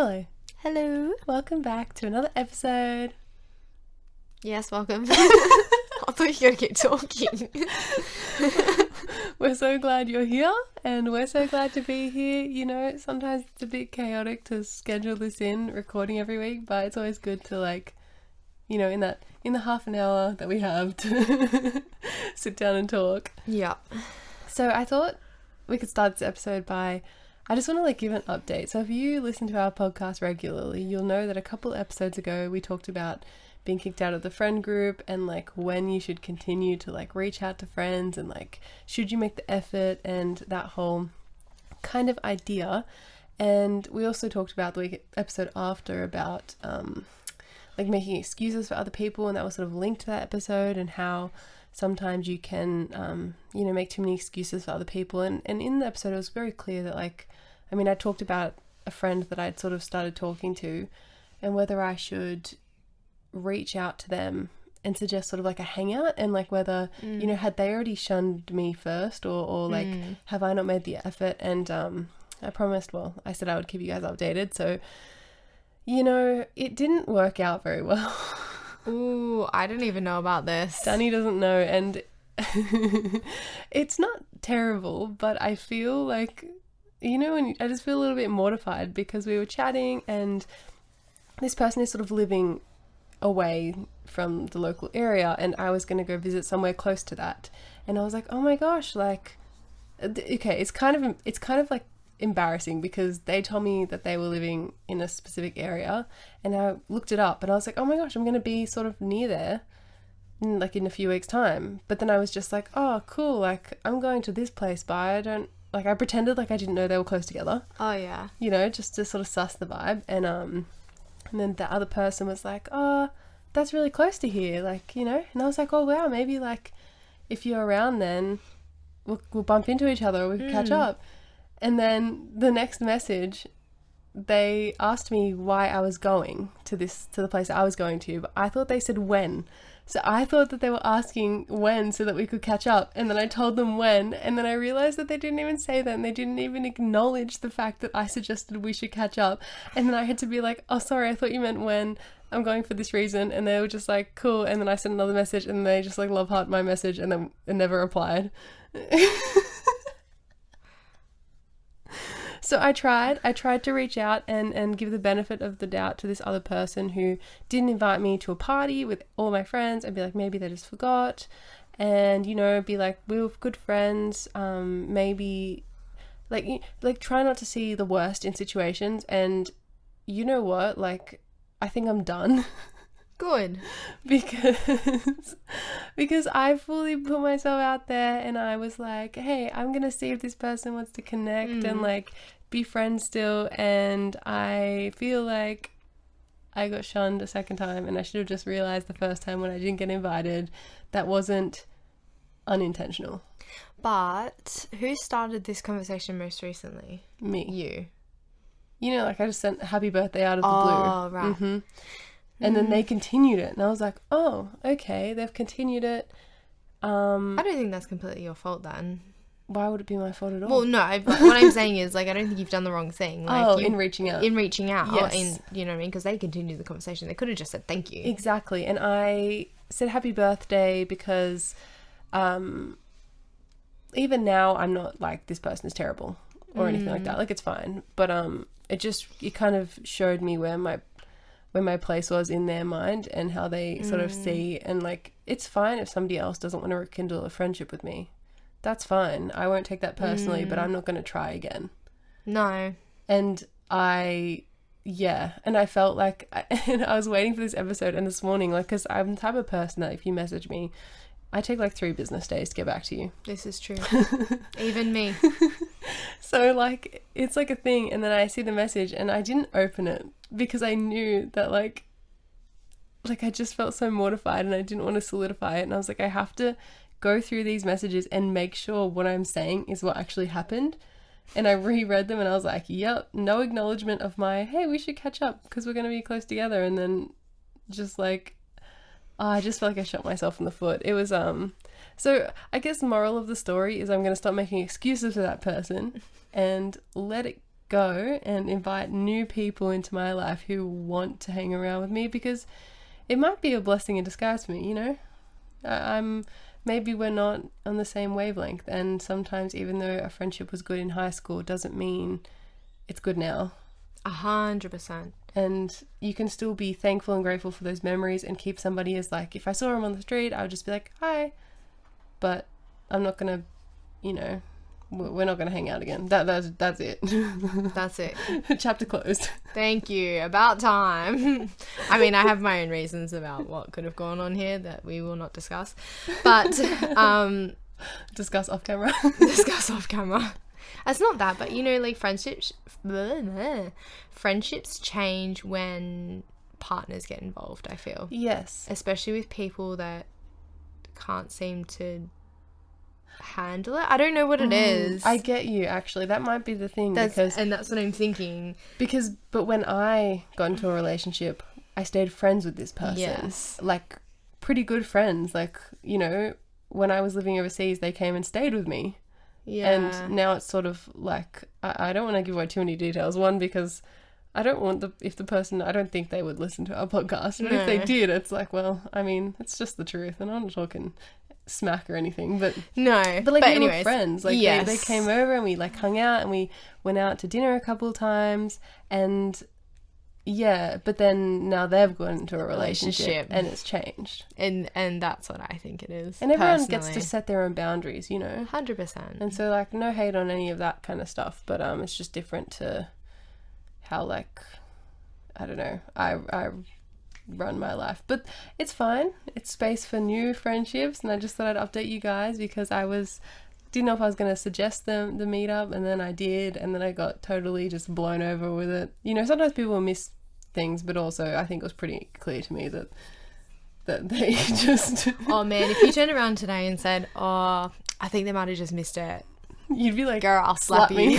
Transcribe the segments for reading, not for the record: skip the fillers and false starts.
Hello. Hello. Welcome back to another episode. Yes, welcome. I thought you were going to keep talking. We're so glad you're here, and we're so glad to be here. You know, sometimes it's a bit chaotic to schedule this in, recording every week, but it's always good to, like, you know, in the half an hour that we have to sit down and talk. Yeah. So I thought we could start this episode by, I just want to, like, give an update. So if you listen to our podcast regularly, you'll know that a couple episodes ago we talked about being kicked out of the friend group and, like, when you should continue to, like, reach out to friends and, like, should you make the effort and that whole kind of idea. And we also talked about the episode after about like making excuses for other people, and that was sort of linked to that episode, and how sometimes you can you know, make too many excuses for other people. And in the episode it was very clear that, like, I mean, I talked about a friend that I'd sort of started talking to and whether I should reach out to them and suggest sort of like a hangout, and like whether you know, had they already shunned me first, or like have I not made the effort. And I promised, well, I said I would keep you guys updated. So, you know, it didn't work out very well. Ooh, I didn't even know about this. Danny doesn't know, and it's not terrible, but I feel like, you know, and I just feel a little bit mortified because we were chatting and this person is sort of living away from the local area, and I was going to go visit somewhere close to that, and I was like, oh my gosh, like, okay, it's kind of like embarrassing because they told me that they were living in a specific area, and I looked it up and I was like, oh my gosh, I'm going to be sort of near there in a few weeks time. But then I was just like, oh cool, like I'm going to this place, but I pretended like I didn't know they were close together. Oh yeah. You know, just to sort of suss the vibe. And then the other person was like, oh, that's really close to here, like, you know. And I was like, oh wow, maybe like if you're around then we'll bump into each other, or we can catch up. And then the next message, they asked me why I was going to the place I was going to, but I thought they said when. So I thought that they were asking when so that we could catch up. And then I told them when, and then I realized that they didn't even say that, and they didn't even acknowledge the fact that I suggested we should catch up. And then I had to be like, oh, sorry, I thought you meant when. I'm going for this reason. And they were just like, cool. And then I sent another message, and they just like love heart my message, and then it never replied. So I tried to reach out and give the benefit of the doubt to this other person who didn't invite me to a party with all my friends, and be like, maybe they just forgot, and, you know, be like, we were good friends, maybe like try not to see the worst in situations. And you know what, like, I think I'm done. Good. because I fully put myself out there, and I was like, hey, I'm gonna see if this person wants to connect and like be friends still. And I feel like I got shunned a second time, and I should have just realized the first time when I didn't get invited that wasn't unintentional. But who started this conversation most recently? Me. You. You know, like I just sent happy birthday out of the blue. Oh, right. Mm-hmm. And then they continued it, and I was like, oh, okay, they've continued it. I don't think that's completely your fault then. Why would it be my fault at all? Well, no, but what I'm saying is, like, I don't think you've done the wrong thing. Like, in reaching out. In reaching out. Yes. And, you know what I mean? Because they continued the conversation. They could have just said thank you. Exactly. And I said happy birthday because even now I'm not like, this person is terrible or anything like that. Like, it's fine. But it kind of showed me where my place was in their mind, and how they sort of see, and like, it's fine if somebody else doesn't want to rekindle a friendship with me. That's fine. I won't take that personally, but I'm not going to try again. No. And I felt like, and I was waiting for this episode, and this morning, like, because I'm the type of person that if you message me, I take like 3 business days to get back to you. This is true. Even me. So like, it's like a thing, and then I see the message and I didn't open it because I knew that like I just felt so mortified, and I didn't want to solidify it. And I was like, I have to go through these messages and make sure what I'm saying is what actually happened. And I reread them, and I was like, yep, no acknowledgement of my, hey, we should catch up because we're going to be close together. And then just like, I just felt like I shot myself in the foot. It was, so I guess the moral of the story is I'm going to stop making excuses for that person and let it go and invite new people into my life who want to hang around with me, because it might be a blessing in disguise for me, you know? I'm maybe we're not on the same wavelength, and sometimes even though a friendship was good in high school doesn't mean it's good now. 100%. And you can still be thankful and grateful for those memories and keep somebody as, like, if I saw him on the street, I would just be like, hi. But I'm not going to, you know, we're not going to hang out again. That's it. That's it. Chapter closed. Thank you. About time. I mean, I have my own reasons about what could have gone on here that we will not discuss. But discuss off camera. Discuss off camera. It's not that, but you know, like friendships change when partners get involved, I feel. Yes. Especially with people that can't seem to handle it. I don't know what it is. I get you, actually. That might be the thing. And that's what I'm thinking. But when I got into a relationship, I stayed friends with this person. Yes. Like, pretty good friends. Like, you know, when I was living overseas, they came and stayed with me. Yeah. And now it's sort of like, I don't want to give away too many details. One, because I don't want if the person, I don't think they would listen to our podcast. But if they did, it's like, well, I mean, it's just the truth. And I'm not talking smack or anything, but like we anyways, were friends. Like yes. they came over and we like hung out and we went out to dinner a couple of times, and yeah, but then now they've gone into a relationship and it's changed, and that's what I think it is. And everyone gets to set their own boundaries, you know. 100%. And so, like, no hate on any of that kind of stuff, but it's just different to how, like, I don't know, I run my life. But it's fine. It's space for new friendships, and I just thought I'd update you guys because didn't know if I was going to suggest the meetup, and then I did, and then I got totally just blown over with it. You know, sometimes people miss things, but also I think it was pretty clear to me that they just... Oh man, if you turned around today and said, oh, I think they might have just missed it, you'd be like, girl, I'll slap you.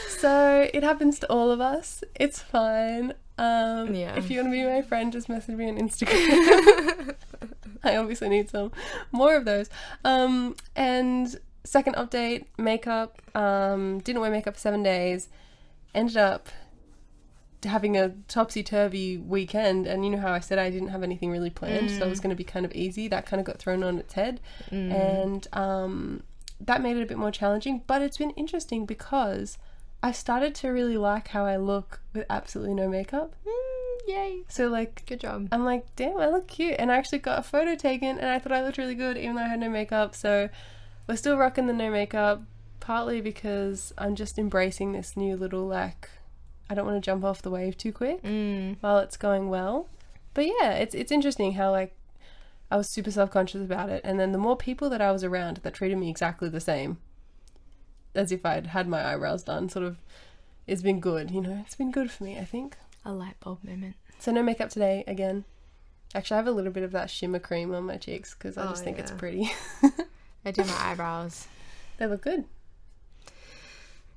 So it happens to all of us. It's fine. Yeah. If you want to be my friend, just message me on Instagram. I obviously need some more of those. And second update, makeup. Didn't wear makeup for 7 days. Ended up having a topsy-turvy weekend, and you know how I said I didn't have anything really planned, so it was going to be kind of easy. That kind of got thrown on its head, and that made it a bit more challenging, but it's been interesting because I started to really like how I look with absolutely no makeup. Yay. So, like, good job. I'm like, damn, I look cute. And I actually got a photo taken, and I thought I looked really good even though I had no makeup. So we're still rocking the no makeup, partly because I'm just embracing this new little, like, I don't want to jump off the wave too quick while it's going well. But yeah, it's interesting how, like, I was super self-conscious about it, and then the more people that I was around that treated me exactly the same, as if I'd had my eyebrows done, sort of, it's been good, you know. It's been good for me, I think. A light bulb moment. So no makeup today again. Actually, I have a little bit of that shimmer cream on my cheeks because I just think it's pretty. I do my eyebrows. They look good.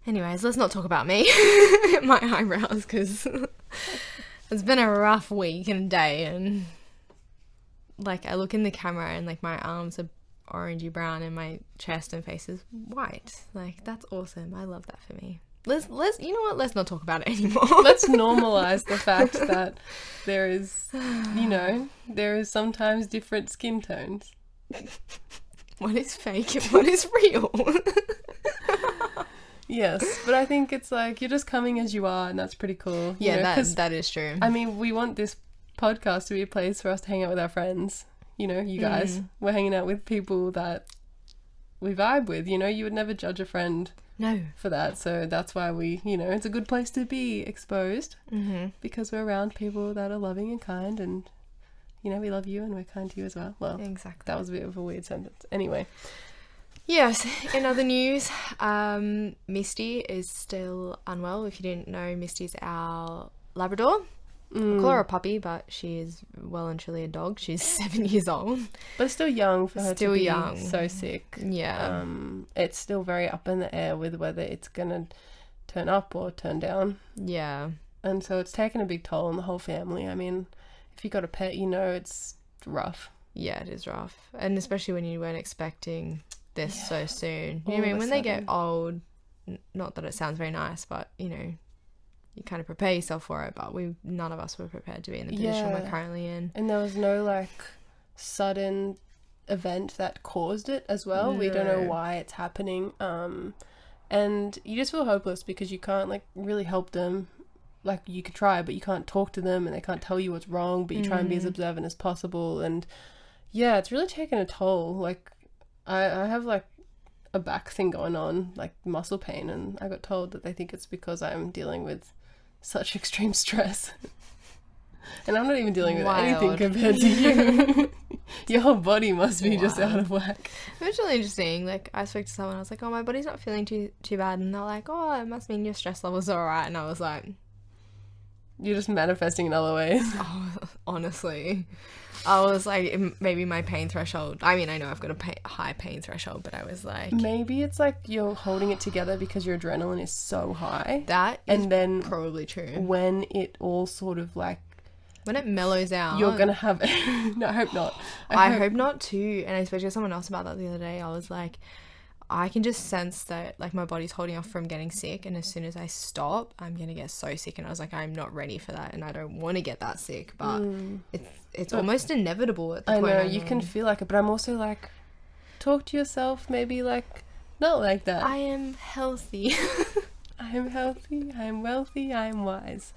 Anyways, let's not talk about me. My eyebrows, because it's been a rough week and day, and like I look in the camera and like my arms are orangey brown and my chest and face is white. Like, that's awesome. I love that for me. Let's you know what, let's not talk about it anymore. Let's normalize the fact that there is, you know, there is sometimes different skin tones. What is fake and what is real? Yes, but I think it's like you're just coming as you are, and that's pretty cool. Yeah, that is true. I mean, we want this podcast to be a place for us to hang out with our friends. You know, you guys, we're hanging out with people that we vibe with. You know, you would never judge a friend for that. So that's why we, you know, it's a good place to be exposed because we're around people that are loving and kind, and, you know, we love you and we're kind to you as well. Well, exactly. That was a bit of a weird sentence. Anyway. Yes, in other news, Misty is still unwell. If you didn't know, Misty's our Labrador. I call her a puppy, but she is well and truly a dog. She's 7 years old. But still young for her to be young. So sick. Yeah. It's still very up in the air with whether it's going to turn up or turn down. Yeah. And so it's taken a big toll on the whole family. I mean, if you got a pet, you know it's rough. Yeah, it is rough. And especially when you weren't expecting this so soon. You know what I mean? When they get old, not that it sounds very nice, but you know, you kind of prepare yourself for it, but none of us were prepared to be in the position we're currently in. And there was no like sudden event that caused it as well. No. We don't know why it's happening. And you just feel hopeless because you can't like really help them. Like you could try, but you can't talk to them and they can't tell you what's wrong, but you try and be as observant as possible. And yeah, it's really taken a toll. Like I have like a back thing going on, like muscle pain, and I got told that they think it's because I'm dealing with such extreme stress. And I'm not even dealing with anything compared to you. Your whole body must be just out of whack. It was really interesting. Like, I spoke to someone, I was like, oh, my body's not feeling too bad. And they're like, oh, it must mean your stress levels are alright. And I was like... You're just manifesting in other ways. Oh, honestly. I was like, maybe my pain threshold... I mean, I know I've got a high pain threshold, but I was like... Maybe it's like you're holding it together because your adrenaline is so high. That is and then probably true. When it all sort of like... When it mellows out... You're going to have... No, I hope not. I hope not too. And I spoke to someone else about that the other day. I was like, I can just sense that like my body's holding off from getting sick, and as soon as I stop, I'm going to get so sick. And I was like, I'm not ready for that, and I don't want to get that sick, but it's almost inevitable at the point. I know, you can feel like it, but I'm also like, talk to yourself, maybe like, not like that. I am healthy. I am healthy, I am wealthy, I am wise.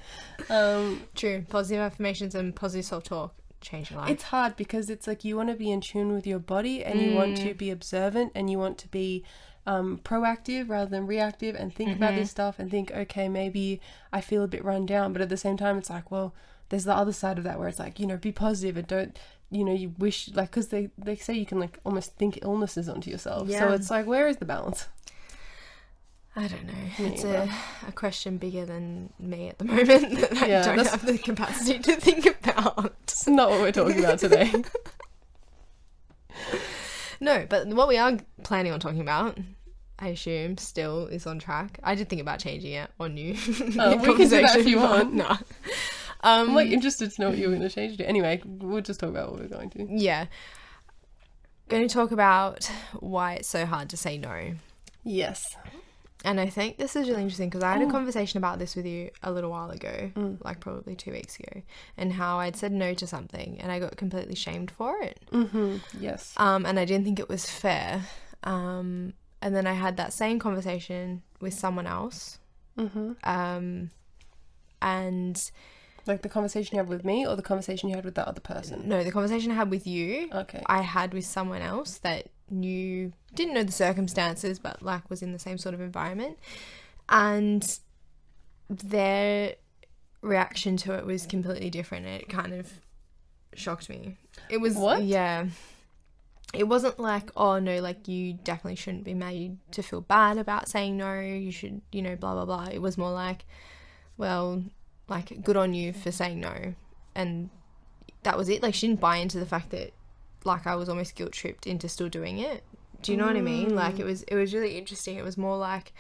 True. Positive affirmations and positive self-talk change your life. It's hard because it's like you want to be in tune with your body, and you want to be observant, and you want to be proactive rather than reactive, and think about this stuff and think, okay, maybe I feel a bit run down, but at the same time it's like, well, there's the other side of that where it's like, you know, be positive and don't, you know, you wish, like, because they say you can like almost think illnesses onto yourself. So it's like, where is the balance? I don't know. It's a question bigger than me at the moment that I don't have the capacity to think about. It's not what we're talking about today. No, but what we are planning on talking about, I assume, still is on track. I did think about changing it on you. We can do that if you want. No. I'm like interested to know what you were going to change to. Anyway, we'll just talk about what we're going to. Yeah. Going to talk about why it's so hard to say no. Yes. And I think this is really interesting because I had a conversation about this with you a little while ago, like probably 2 weeks ago, and how I'd said no to something and I got completely shamed for it. Yes. And I didn't think it was fair. And then I had that same conversation with someone else. And... Like the conversation you had with me or the conversation you had with that other person? No, the conversation I had with you, I had with someone else that didn't know the circumstances, but like was in the same sort of environment. And their reaction to it was completely different. And it kind of shocked me. It was... What? Yeah. It wasn't like, oh no, like you definitely shouldn't be made to feel bad about saying no. You should, you know, blah, blah, blah. It was more like, well... like, good on you for saying no. And that was it. Like, she didn't buy into the fact that, like, I was almost guilt-tripped into still doing it. Do you know what I mean? Like, it was really interesting. It was more like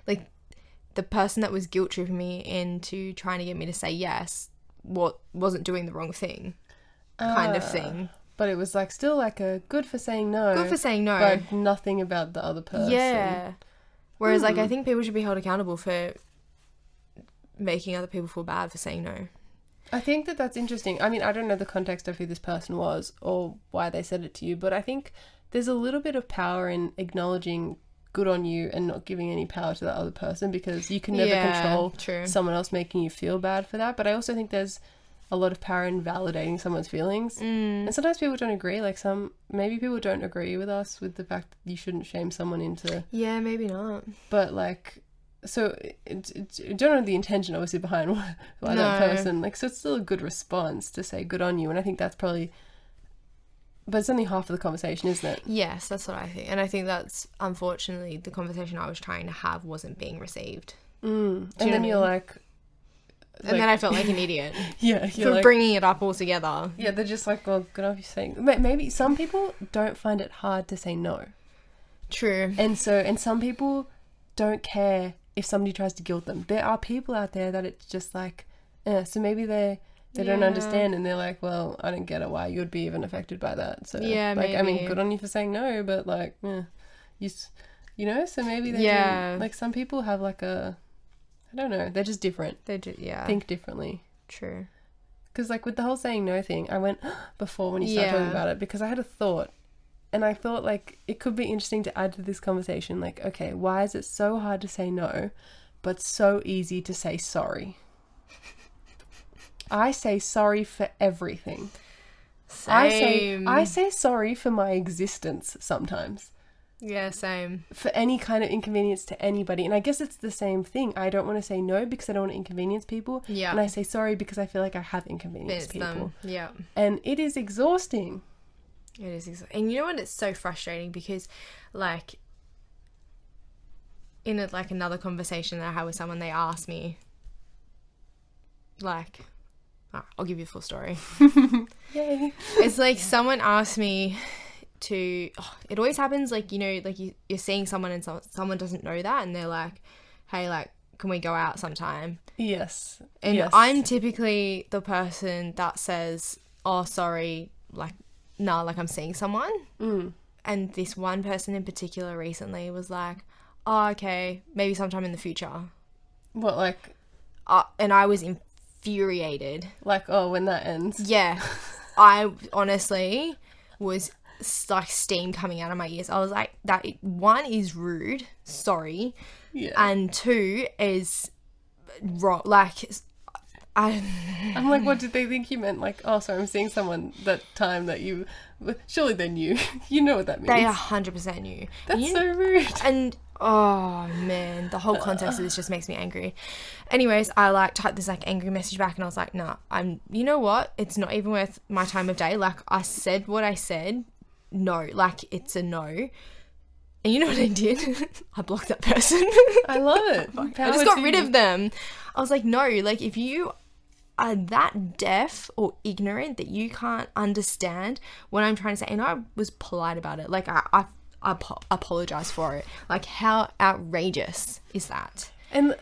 the person that was guilt-tripping me into trying to get me to say yes wasn't doing the wrong thing kind of thing. But it was, like, still, like, a good for saying no. Good for saying no. But nothing about the other person. Yeah. Whereas, like, I think people should be held accountable for... making other people feel bad for saying no. I think that that's interesting. I mean, I don't know the context of who this person was or why they said it to you, but I think there's a little bit of power in acknowledging good on you and not giving any power to that other person, because you can never control someone else making you feel bad for that. But I also think there's a lot of power in validating someone's feelings. And sometimes people don't agree. Like maybe people don't agree with us with the fact that you shouldn't shame someone into... Yeah, maybe not. But like... So you don't know the intention obviously behind why that person, like, so it's still a good response to say good on you, and I think that's probably, but it's only half of the conversation, isn't it? Yes, that's what I think, and I think that's unfortunately the conversation I was trying to have wasn't being received. And then you're like, and then I felt like an idiot. Yeah, for like, bringing it up all together. Yeah, they're just like, well, good on you saying. Maybe some people don't find it hard to say no. True. And some people don't care if somebody tries to guilt them. There are people out there that it's just like, so maybe they don't understand, and they're like, well, I don't get it, why you would be even affected by that. So, like, maybe. I mean, good on you for saying no, but like, you know? So maybe they didn't, like some people have like I don't know, they're just different. They do, yeah. Think differently. True. Because like with the whole saying no thing, I went before when you started talking about it, because I had a thought, and I thought like it could be interesting to add to this conversation. Like, okay, why is it so hard to say no, but so easy to say sorry? I say sorry for everything. Same. I say sorry for my existence sometimes. Yeah, same. For any kind of inconvenience to anybody. And I guess it's the same thing. I don't want to say no because I don't want to inconvenience people. Yeah. And I say sorry because I feel like I have inconvenienced people. Them. Yeah. And it is exhausting. It is exhausting. And you know what? It's so frustrating because, like, in another conversation that I had with someone, they asked me, like, I'll give you a full story. Yay. It's like someone asked me to, it always happens, like, you know, like you're seeing someone and someone doesn't know that, and they're like, hey, like, can we go out sometime? Yes. And yes. I'm typically the person that says, oh, sorry, like, nah, like I'm seeing someone. And this one person in particular recently was like, oh, okay, maybe sometime in the future. What, like? And I was infuriated. Like, oh, when that ends. Yeah. I honestly was like steam coming out of my ears. I was like, that one is rude, sorry. Yeah. And two is wrong. Like, I'm like, what did they think you meant? Like, oh, sorry, I'm seeing someone that time that you... Surely they knew. You know what that means. They 100% knew. That's so rude. And, oh, man, the whole context of this just makes me angry. Anyways, I, like, typed this, like, angry message back, and I was like, nah, you know what? It's not even worth my time of day. Like, I said what I said. No. Like, it's a no. And you know what I did? I blocked that person. I love it. I just got rid of them. I was like, no, like, if you are that deaf or ignorant that you can't understand what I'm trying to say, and I was polite about it. Like, I apologize for it. Like, how outrageous is that? And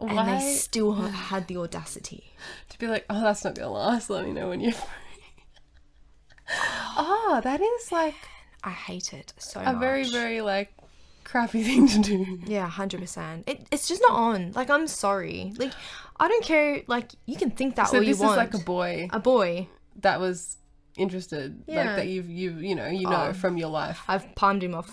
they still had the audacity to be like, oh, that's not gonna last. Let me know when you're free. Oh, that is like... I hate it so a much. very, very, like, crappy thing to do. Yeah, 100%. It's just not on. Like, I'm sorry. Like, I don't care. Like, you can think that all you want. So this is like a boy. A boy. That was interested. Yeah. Like, that you know from your life. I've palmed him off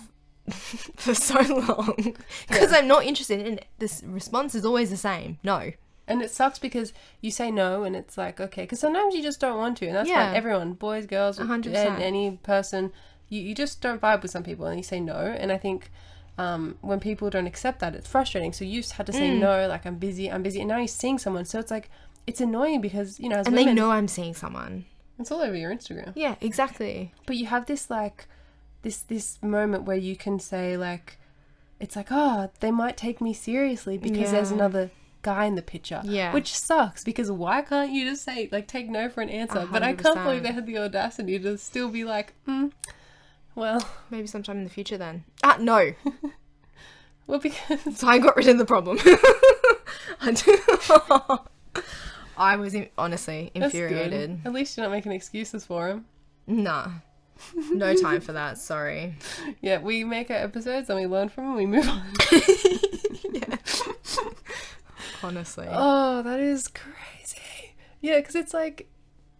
for so long. Because I'm not interested in it. This response is always the same. No. And it sucks because you say no and it's like, okay. Because sometimes you just don't want to. And that's fine. Everyone. Boys, girls, 100%. any person. You just don't vibe with some people and you say no. And I think when people don't accept that, it's frustrating. So you had to say no, like, I'm busy. And now you're seeing someone. So it's like, it's annoying because, you know, as women, they know I'm seeing someone. It's all over your Instagram. Yeah, exactly. But you have this, like, this moment where you can say, like, it's like, oh, they might take me seriously because there's another guy in the picture. Yeah. Which sucks because why can't you just say, like, take no for an answer? 100%. But I can't believe they had the audacity to still be like, well, maybe sometime in the future then. No. Well, because... So I got rid of the problem. I was honestly infuriated. That's good. At least you're not making excuses for him. Nah. No time for that, sorry. Yeah, we make our episodes and we learn from them and we move on. Yeah. Honestly. Oh, that is crazy. Yeah, because it's like...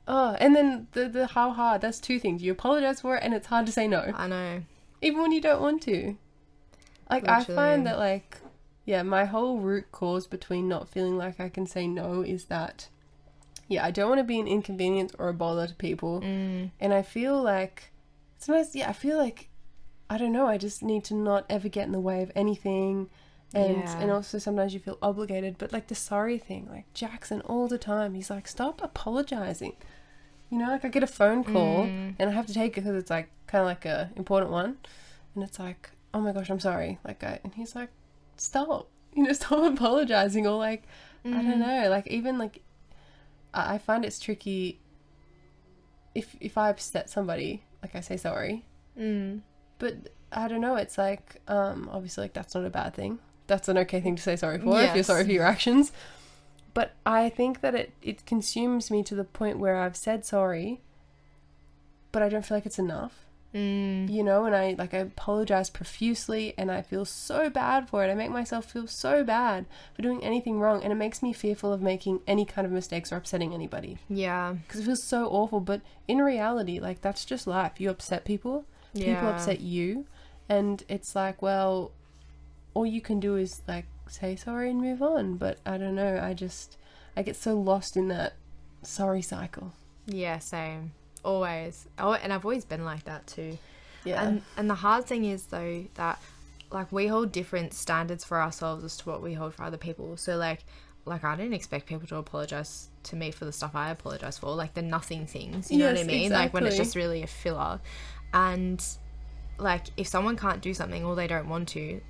Oh, and then the how hard, that's two things. You apologize for it and it's hard to say no. I know. Even when you don't want to. Like, literally. I find that, like, yeah, my whole root cause between not feeling like I can say no is that, yeah, I don't want to be an inconvenience or a bother to people. And I feel like, sometimes, I feel like, I don't know, I just need to not ever get in the way of anything. And also sometimes you feel obligated. But, like, the sorry thing, like, Jackson all the time, he's like, stop apologizing. You know, like, I get a phone call and I have to take it because it's, like, kind of like a important one. And it's like, oh my gosh, I'm sorry. Like, and he's like, stop. You know, stop apologizing. Or, like, I don't know. Like, even, like, I find it's tricky if I upset somebody, like, I say sorry. But I don't know. It's like, obviously, like, that's not a bad thing. That's an okay thing to say sorry for if you're sorry for your actions. But I think that it consumes me to the point where I've said sorry, but I don't feel like it's enough. you know, and I apologize profusely, and I feel so bad for it. I make myself feel so bad for doing anything wrong, and it makes me fearful of making any kind of mistakes or upsetting anybody. Yeah. Because it feels so awful, but in reality, like, that's just life. You upset people, people upset you, and it's like, well, all you can do is, like, say sorry and move on. But I don't know, I get so lost in that sorry cycle. Yeah, same. Always. Oh, and I've always been like that too. Yeah. And the hard thing is, though, that, like, we hold different standards for ourselves as to what we hold for other people. So, like I didn't expect people to apologize to me for the stuff I apologize for, like the nothing things, you know what I mean? Exactly. Like, when it's just really a filler. And, like, if someone can't do something or they don't want to,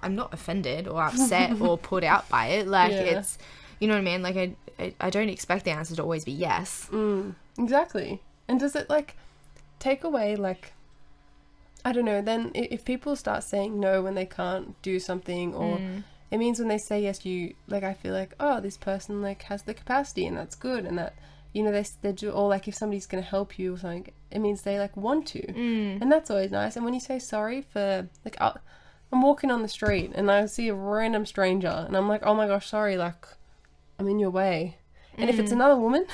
I'm not offended or upset or put out by it. Like, it's, you know what I mean? Like, I don't expect the answer to always be yes. Exactly. And does it, like, take away, like, I don't know, then if people start saying no when they can't do something, or it means when they say yes, you, like, I feel like, oh, this person, like, has the capacity, and that's good, and that, you know, they do, or, like, if somebody's going to help you or something, it means they, like, want to. And that's always nice. And when you say sorry for, like, I'm walking on the street and I see a random stranger and I'm like, oh my gosh, sorry, like, I'm in your way. And if it's another woman,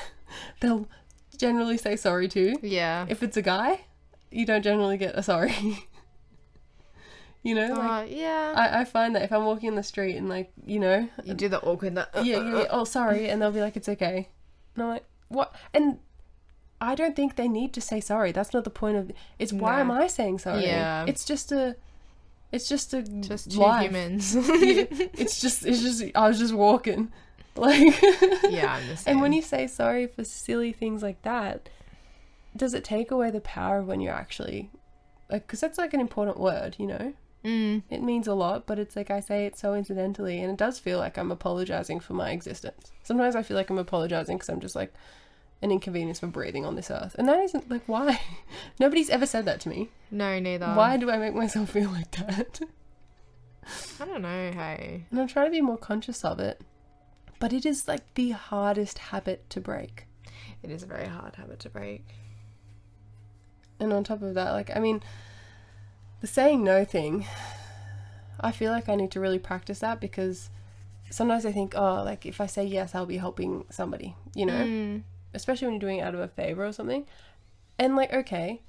they'll generally say sorry too. Yeah. If it's a guy, you don't generally get a sorry. You know, like, I find that if I'm walking in the street and, like, you know, you do the awkward oh, sorry, and they'll be like, it's okay. And I'm like, what? And I don't think they need to say sorry. That's not the point of it's why am I saying sorry? Yeah. It's just two life. Humans. it's just I was just walking. Like, yeah, I'm the same. And when you say sorry for silly things like that, does it take away the power of when you're actually, like, because that's, like, an important word, you know? It means a lot, but it's like I say it so incidentally, and it does feel like I'm apologizing for my existence. Sometimes I feel like I'm apologizing because I'm just, like, an inconvenience for breathing on this earth, and that isn't, like, why? Nobody's ever said that to me. No, neither. Why do I make myself feel like that? I don't know, hey. And I'm trying to be more conscious of it, but it is, like, the hardest habit to break. It is a very hard habit to break. And on top of that, like, I mean, the saying no thing, I feel like I need to really practice that, because sometimes I think, oh, like, if I say yes, I'll be helping somebody, you know? Especially when you're doing it out of a favor or something. And, like, okay,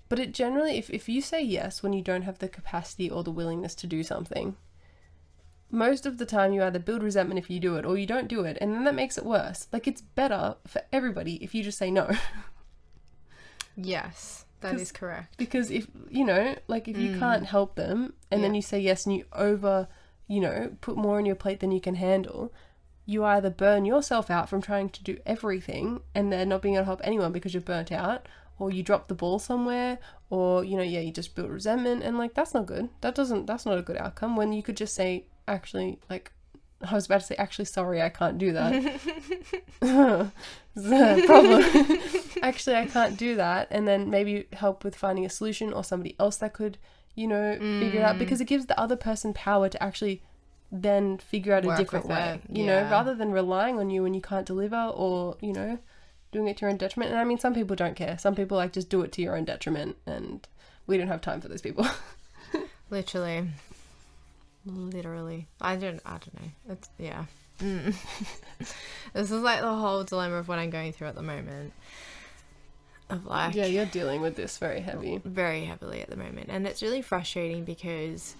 but it generally, if you say yes when you don't have the capacity or the willingness to do something, most of the time you either build resentment if you do it or you don't do it, and then that makes it worse. Like, it's better for everybody if you just say no. Yes, that is correct. Because if, you know, like, if you can't help them and then you say yes and you you know, put more on your plate than you can handle, you either burn yourself out from trying to do everything and then not being able to help anyone because you're burnt out, or you drop the ball somewhere, or, you know, you just build resentment, and, like, that's not good. That's not a good outcome, when you could just say, actually, like, I was about to say, actually, sorry, I can't do that. It's a problem. Actually, I can't do that. And then maybe help with finding a solution, or somebody else that could, you know, figure it out, because it gives the other person power to actually then figure out a different way, you know, rather than relying on you when you can't deliver, or, you know, doing it to your own detriment. And I mean, some people don't care. Some people, like, just do it to your own detriment, and we don't have time for those people. Literally. I don't know. It's, yeah. This is, like, the whole dilemma of what I'm going through at the moment. Of, like, yeah, you're dealing with this very heavily at the moment, and it's really frustrating because,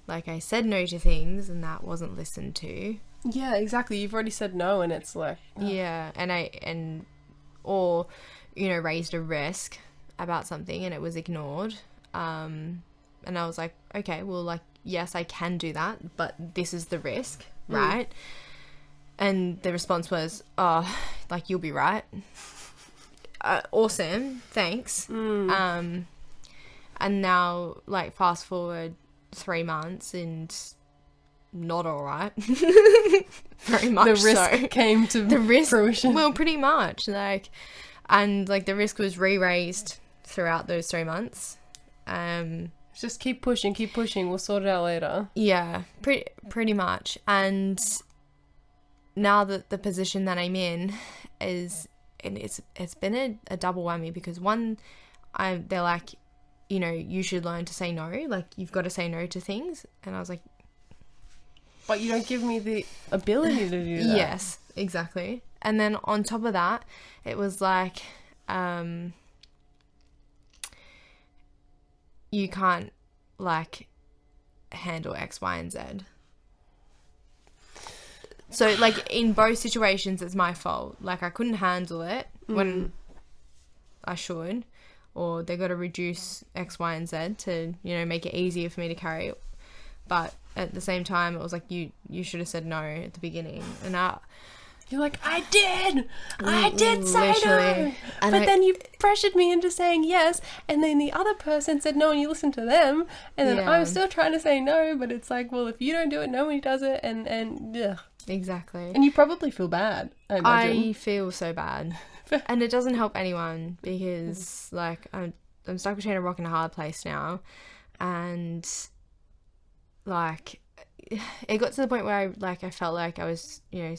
like, I said no to things and that wasn't listened to. Yeah, exactly. You've already said no, and it's like, yeah, or, you know, raised a risk about something and it was ignored, and I was like, okay, well, like, yes, I can do that, but this is the risk, right? And the response was, oh, like, you'll be right. Awesome, thanks. And now, like, fast forward 3 months and not all right. Very much so. The risk came to fruition. Well, pretty much, like, and, like, the risk was re-raised throughout those 3 months. Just keep pushing, we'll sort it out later. Yeah, pretty much. And now that the position that I'm in is, and it's been a double whammy, because one, they're like, you know, you should learn to say no. Like, you've got to say no to things. And I was like, but you don't give me the ability to do that. Yes, exactly. And then on top of that, it was like, you can't, like, handle X, Y, and Z. So, like, in both situations, it's my fault. Like, I couldn't handle it when I should. Or they got to reduce X, Y, and Z to, you know, make it easier for me to carry. But at the same time, it was like, you should have said no at the beginning. And you're like, I did say literally. no. But then you pressured me into saying yes. And then the other person said no and you listened to them. And then I'm still trying to say no. But it's like, well, if you don't do it, nobody does it. And yeah. Exactly. And you probably feel bad, I imagine. I feel so bad. And it doesn't help anyone because, like, I'm stuck between a rock and a hard place now. And, like, it got to the point where I felt like I was, you know,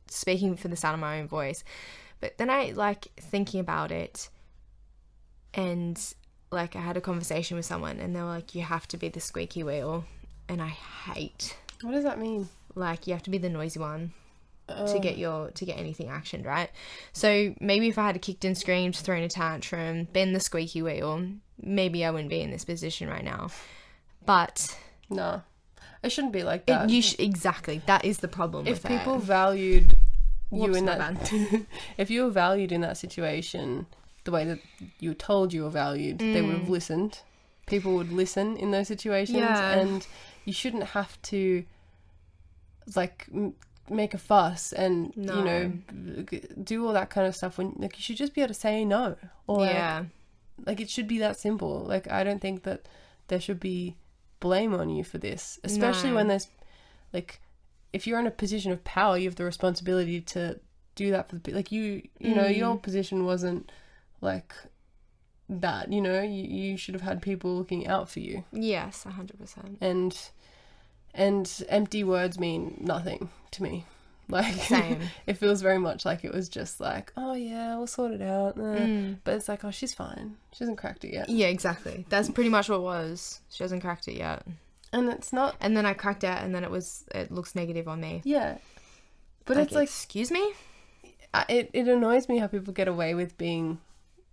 speaking for the sound of my own voice. But then I, like, thinking about it, and, like, I had a conversation with someone and they were like, you have to be the squeaky wheel. And I hate. What does that mean? Like, you have to be the noisy one to get anything actioned, right? So maybe if I had kicked and screamed, thrown a tantrum, been the squeaky wheel, maybe I wouldn't be in this position right now. But no, it shouldn't be like that. Exactly, that is the problem. If with people it. valued you Whoops, in that, if you were valued in that situation the way that you were told you were valued, they would have listened. People would listen in those situations, and you shouldn't have to, like, make a fuss and you know, do all that kind of stuff when, like, you should just be able to say no, or like it should be that simple. Like, I don't think that there should be blame on you for this, especially when there's, like, if you're in a position of power, you have the responsibility to do that for the, like, you know, your position wasn't like that, you know, you should have had people looking out for you. Yes, 100%. And empty words mean nothing to me. Like, same. It feels very much like it was just like, oh yeah, we'll sort it out. But it's like, oh, she's fine. She hasn't cracked it yet. Yeah, exactly. That's pretty much what it was. She hasn't cracked it yet. And it's not. And then I cracked it, and then it looks negative on me. Yeah. But it's like, excuse me? It annoys me how people get away with being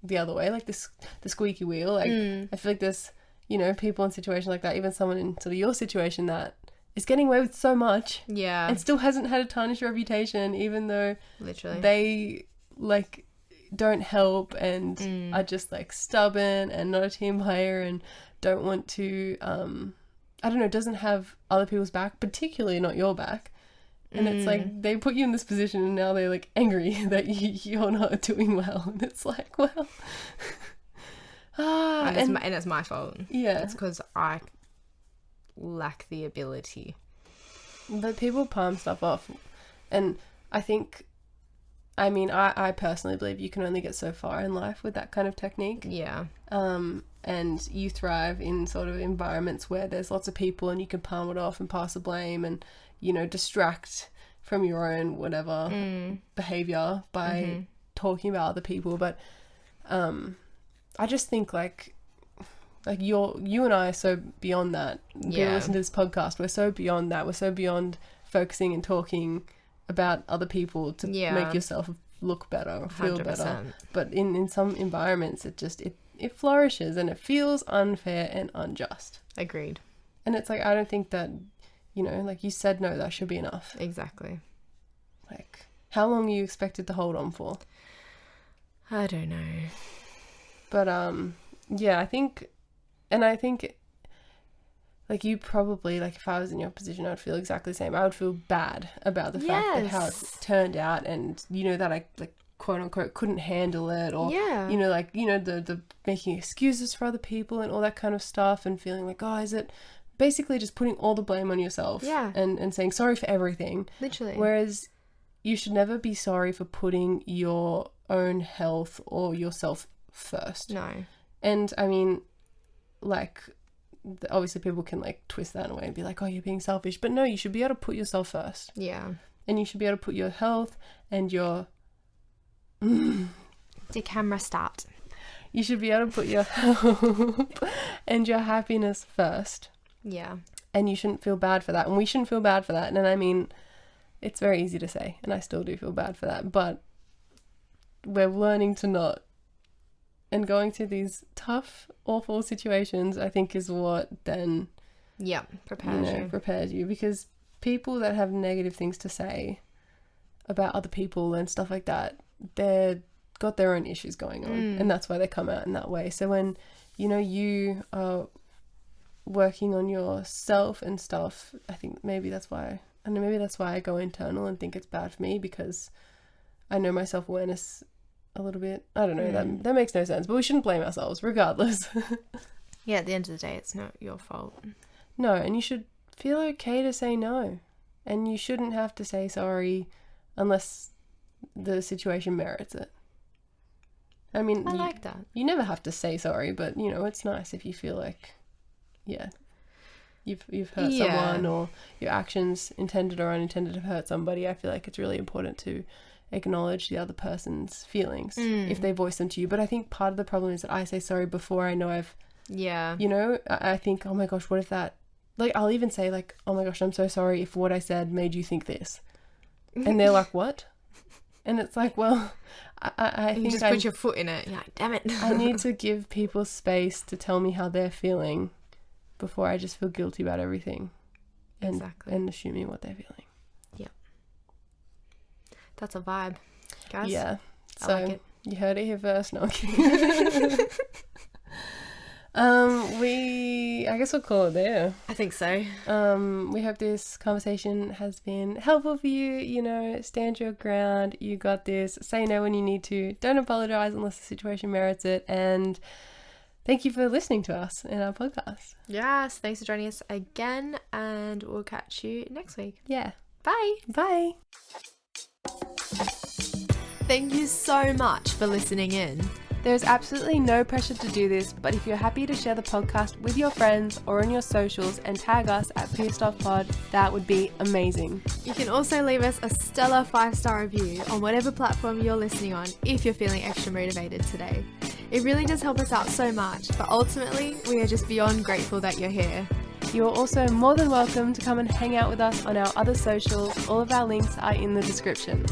the other way, like the squeaky wheel. Like, I feel like there's, you know, people in situations like that, even someone in sort of your situation that is getting away with so much, and still hasn't had a tarnished reputation, even though literally they, like, don't help and are just, like, stubborn and not a team player and don't want to, I don't know, doesn't have other people's back, particularly not your back. And it's like, they put you in this position and now they're, like, angry that you're not doing well. And it's like, well... and it's my fault. Yeah. It's because I lack the ability. But people palm stuff off. And I think... I mean, I personally believe you can only get so far in life with that kind of technique. Yeah. And you thrive in sort of environments where there's lots of people and you can palm it off and pass the blame and, you know, distract from your own whatever behavior by talking about other people. But I just think like you and I are so beyond that. People listen to this podcast, we're so beyond that. We're so beyond focusing and talking about other people to make yourself look better or feel 100%. better. But in some environments it flourishes and it feels unfair and unjust. Agreed. And it's like, I don't think that, you know, like you said no, that should be enough. Exactly. Like, how long are you expected to hold on for? I don't know. But yeah, I think like you probably, like if I was in your position, I would feel exactly the same. I would feel bad about the fact that how it turned out, and you know that I, like, quote unquote couldn't handle it, or you know, like, you know, the making excuses for other people and all that kind of stuff, and feeling like, oh, is it basically just putting all the blame on yourself and saying sorry for everything. Literally. Whereas you should never be sorry for putting your own health or yourself first. No. And I mean, like, obviously people can, like, twist that away and be like, oh, you're being selfish. But no, you should be able to put yourself first. Yeah. And you should be able to put your health and your... The camera stopped. You should be able to put your health and your happiness first. Yeah. And you shouldn't feel bad for that. And we shouldn't feel bad for that. And I mean, it's very easy to say, and I still do feel bad for that. But we're learning to not. And going through these tough, awful situations, I think, is what then... Yeah, prepares you. Because people that have negative things to say about other people and stuff like that, they've got their own issues going on. And that's why they come out in that way. So when, you are working on yourself and stuff, I think maybe that's why I go internal and think it's bad for me, because I know my self-awareness a little bit. I don't know, that makes no sense, but we shouldn't blame ourselves regardless. Yeah, at the end of the day, it's not your fault. No, and you should feel okay to say no, and you shouldn't have to say sorry unless the situation merits it. I mean, I like that. You never have to say sorry, but it's nice if you feel like, you've hurt someone, or your actions, intended or unintended, have hurt somebody. I feel like it's really important to acknowledge the other person's feelings if they voice them to you. But I think part of the problem is that I say sorry before I know I've I think, oh my gosh, what if that, like, I'll even say like, oh my gosh, I'm so sorry if what I said made you think this, and they're like, what? And it's like, well, I think you just put your foot in it. You're like, damn it. I need to give people space to tell me how they're feeling before I just feel guilty about everything and assuming what they're feeling. That's a vibe, guys. Yeah. So I like it. You heard it here first. No, I'm kidding. I guess we'll call it there. I think so. We hope this conversation has been helpful for you. Stand your ground. You got this. Say no when you need to. Don't apologize unless the situation merits it. And thank you for listening to us in our podcast. Yes, thanks for joining us again, and we'll catch you next week. Yeah. Bye. Bye. Thank you so much for listening in. There's absolutely no pressure to do this, but if you're happy to share the podcast with your friends or on your socials and tag us at Pierced Off Pod, that would be amazing. You can also leave us a stellar 5-star review on whatever platform you're listening on if you're feeling extra motivated today. It really does help us out so much, but ultimately, we are just beyond grateful that you're here. You are also more than welcome to come and hang out with us on our other socials. All of our links are in the description.